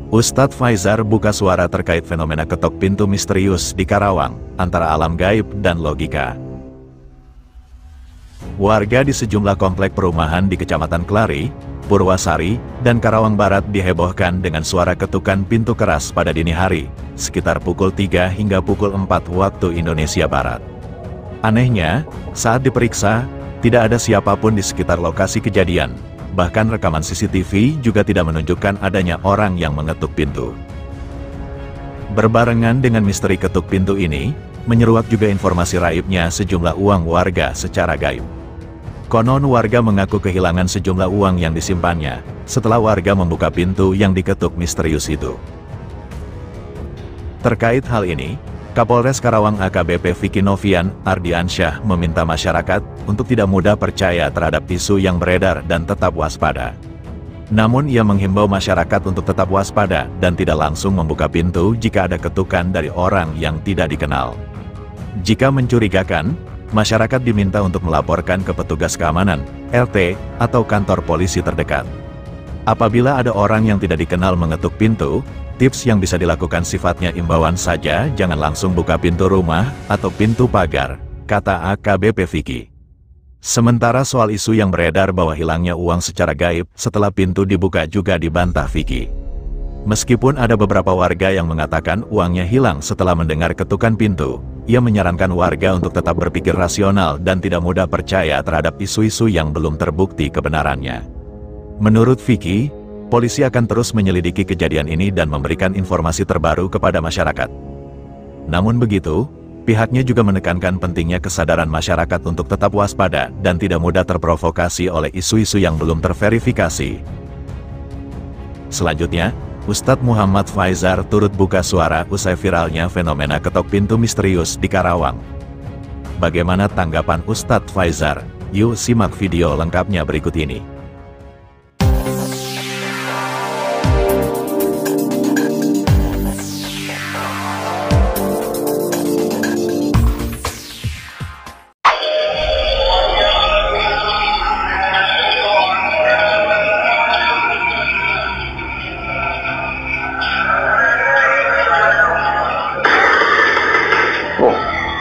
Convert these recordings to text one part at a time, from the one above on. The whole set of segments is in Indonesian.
Ustadz Faizar buka suara terkait fenomena ketok pintu misterius di Karawang, antara alam gaib dan logika. Warga di sejumlah komplek perumahan di Kecamatan Kelari, Purwasari, dan Karawang Barat dihebohkan dengan suara ketukan pintu keras pada dini hari, sekitar pukul 3 hingga pukul 4 waktu Indonesia Barat. Anehnya, saat diperiksa, tidak ada siapapun di sekitar lokasi kejadian. Bahkan rekaman CCTV juga tidak menunjukkan adanya orang yang mengetuk pintu. Berbarengan dengan misteri ketuk pintu ini, menyeruak juga informasi raibnya sejumlah uang warga secara gaib. Konon warga mengaku kehilangan sejumlah uang yang disimpannya, setelah warga membuka pintu yang diketuk misterius itu. Terkait hal ini, Kapolres Karawang AKBP Vicky Novian Ardiansyah meminta masyarakat untuk tidak mudah percaya terhadap isu yang beredar dan tetap waspada. Namun ia menghimbau masyarakat untuk tetap waspada dan tidak langsung membuka pintu jika ada ketukan dari orang yang tidak dikenal. Jika mencurigakan, masyarakat diminta untuk melaporkan ke petugas keamanan, RT, atau kantor polisi terdekat. Apabila ada orang yang tidak dikenal mengetuk pintu, tips yang bisa dilakukan sifatnya imbauan saja, jangan langsung buka pintu rumah atau pintu pagar, kata AKBP Vicky. Sementara soal isu yang beredar bahwa hilangnya uang secara gaib setelah pintu dibuka juga dibantah Vicky. Meskipun ada beberapa warga yang mengatakan uangnya hilang setelah mendengar ketukan pintu, ia menyarankan warga untuk tetap berpikir rasional dan tidak mudah percaya terhadap isu-isu yang belum terbukti kebenarannya. Menurut Vicky, polisi akan terus menyelidiki kejadian ini dan memberikan informasi terbaru kepada masyarakat. Namun begitu, pihaknya juga menekankan pentingnya kesadaran masyarakat untuk tetap waspada dan tidak mudah terprovokasi oleh isu-isu yang belum terverifikasi. Selanjutnya, Ustadz Muhammad Faizar turut buka suara usai viralnya fenomena ketok pintu misterius di Karawang. Bagaimana tanggapan Ustadz Faizar? Yuk simak video lengkapnya berikut ini.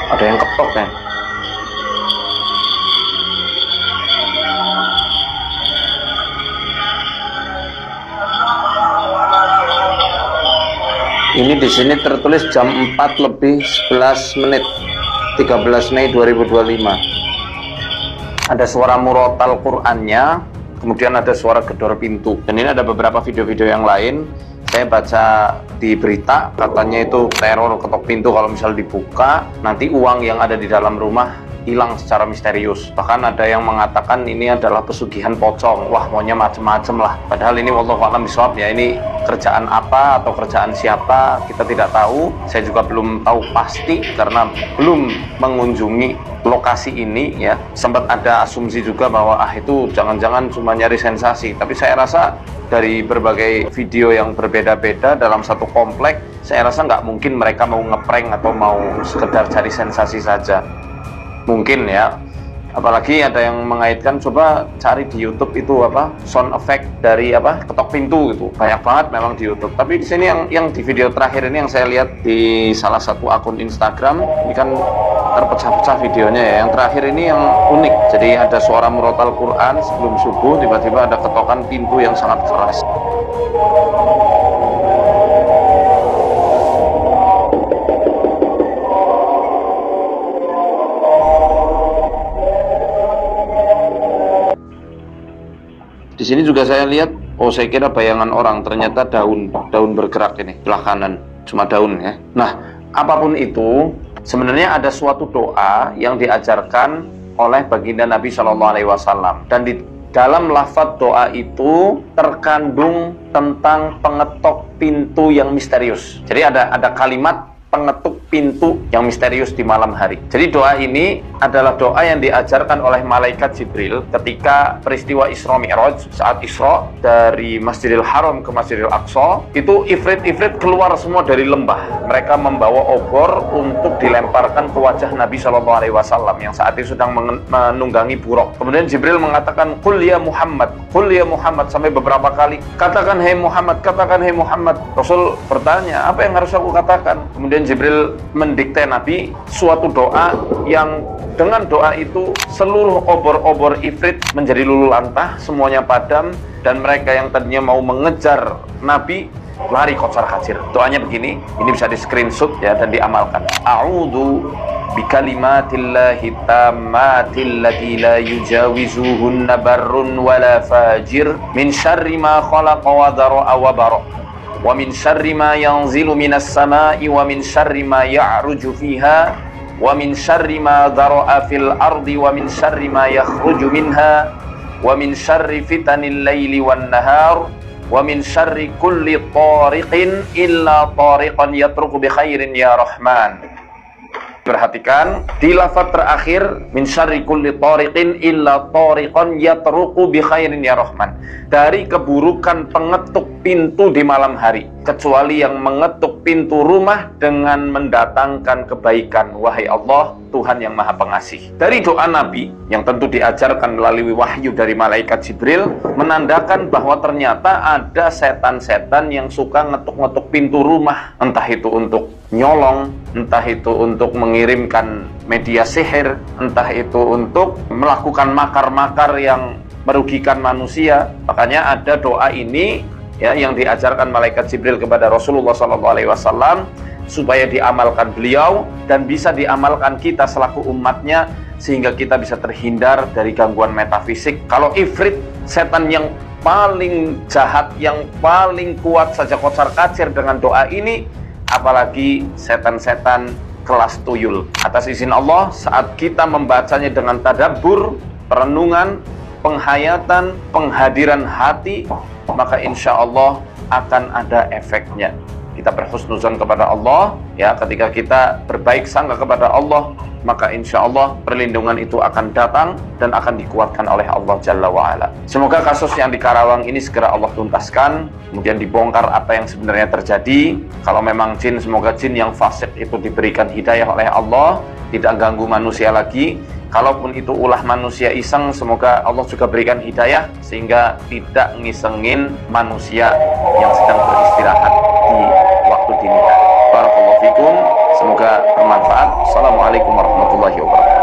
Ada yang ketok kan? Ini di sini tertulis jam 4:11, 13 Mei 2025. Ada suara murotal Qur'annya, kemudian ada suara gedor pintu. Dan ini ada beberapa video-video yang lain. Saya baca di berita, katanya itu teror ketok pintu kalau misal dibuka, nanti uang yang ada di dalam rumah hilang secara misterius. Bahkan ada yang mengatakan ini adalah pesugihan pocong. Wah, maunya macem-macem lah. Padahal ini wallahu a'lam bishawab ya, ini kerjaan apa atau kerjaan siapa kita tidak tahu. Saya juga belum tahu pasti karena belum mengunjungi lokasi ini ya. Sempat ada asumsi juga bahwa itu jangan-jangan cuma nyari sensasi, tapi saya rasa dari berbagai video yang berbeda-beda dalam satu komplek, saya rasa nggak mungkin mereka mau ngeprank atau mau sekedar cari sensasi saja. Mungkin ya, apalagi ada yang mengaitkan, coba cari di YouTube itu apa, sound effect dari apa, ketok pintu gitu, banyak banget memang di YouTube. Tapi di sini yang di video terakhir ini yang saya lihat di salah satu akun Instagram, ini kan terpecah-pecah videonya ya. Yang terakhir ini yang unik, jadi ada suara murotal Quran sebelum subuh, tiba-tiba ada ketokan pintu yang sangat keras. Di sini juga saya lihat, saya kira bayangan orang, ternyata daun bergerak ini, belah kanan, cuma daun ya. Nah, apapun itu, sebenarnya ada suatu doa yang diajarkan oleh baginda Nabi Shallallahu Alaihi Wasallam, dan di dalam lafaz doa itu terkandung tentang pengetok pintu yang misterius. Jadi ada kalimat pengetuk pintu yang misterius di malam hari. Jadi doa ini adalah doa yang diajarkan oleh malaikat Jibril ketika peristiwa Isra Mi'raj. Saat Isra dari Masjidil Haram ke Masjidil Aqsa, itu ifrit-ifrit keluar semua dari lembah. Mereka membawa obor untuk dilemparkan ke wajah Nabi Shallallahu Alaihi Wasallam yang saat itu sedang menunggangi buruk. Kemudian Jibril mengatakan, "Qul ya Muhammad, qul ya Muhammad," sampai beberapa kali. Katakan hai Muhammad, katakan hai Muhammad. Rasul bertanya, apa yang harus aku katakan? Kemudian Jibril mendikte Nabi suatu doa yang dengan doa itu seluruh obor-obor ifrit menjadi luluh lantah, semuanya padam, dan mereka yang tadinya mau mengejar Nabi lari kocar kacir. Doanya begini, ini bisa di screenshot ya dan diamalkan. A'udzu bikalimatillahi tammatil lati la yujawizuhunna barrun wala fajir min syarri ma khalaqa wa dhara'a wa bara' wa min syarri ma yanzilu minas sama'i wa min syarri ma ya'ruju fiha wa min syarri ma dhara'a fil ardi wa min syarri ma yakhruju minha wa min syarri fitanil laili wan nahar wa min syarri kulli tariqin illa tariqan yatruku bi khairin ya Rahman. Perhatikan di lafaz terakhir min syarri kulli tariqin illa tariqan yatruku bi khairin ya Rahman. Dari keburukan pengetuk pintu di malam hari, kecuali yang mengetuk pintu rumah dengan mendatangkan kebaikan. Wahai Allah, Tuhan yang Maha Pengasih. Dari doa Nabi yang tentu diajarkan melalui wahyu dari malaikat Jibril, menandakan bahwa ternyata ada setan-setan yang suka ngetuk-ngetuk pintu rumah, entah itu untuk nyolong, entah itu untuk mengirimkan media sihir, entah itu untuk melakukan makar-makar yang merugikan manusia. Makanya ada doa ini ya yang diajarkan malaikat Jibril kepada Rasulullah SAW supaya diamalkan beliau dan bisa diamalkan kita selaku umatnya, sehingga kita bisa terhindar dari gangguan metafisik. Kalau ifrit, setan yang paling jahat, yang paling kuat saja kocar kacir dengan doa ini, apalagi setan-setan kelas tuyul. Atas izin Allah, saat kita membacanya dengan tadabbur, perenungan, penghayatan, penghadiran hati, maka insya Allah akan ada efeknya. Kita berhusnuzan kepada Allah ya, ketika kita berbaik sangka kepada Allah, maka insya Allah perlindungan itu akan datang dan akan dikuatkan oleh Allah Jalla wa'ala. Semoga kasus yang di Karawang ini segera Allah tuntaskan, kemudian dibongkar apa yang sebenarnya terjadi. Kalau memang jin, semoga jin yang fasik itu diberikan hidayah oleh Allah, tidak ganggu manusia lagi. Kalaupun itu ulah manusia iseng, semoga Allah juga berikan hidayah sehingga tidak ngisengin manusia yang sedang beristirahat di waktu dini hari. Barakallahu fikum, semoga bermanfaat. Assalamualaikum warahmatullahi wabarakatuh.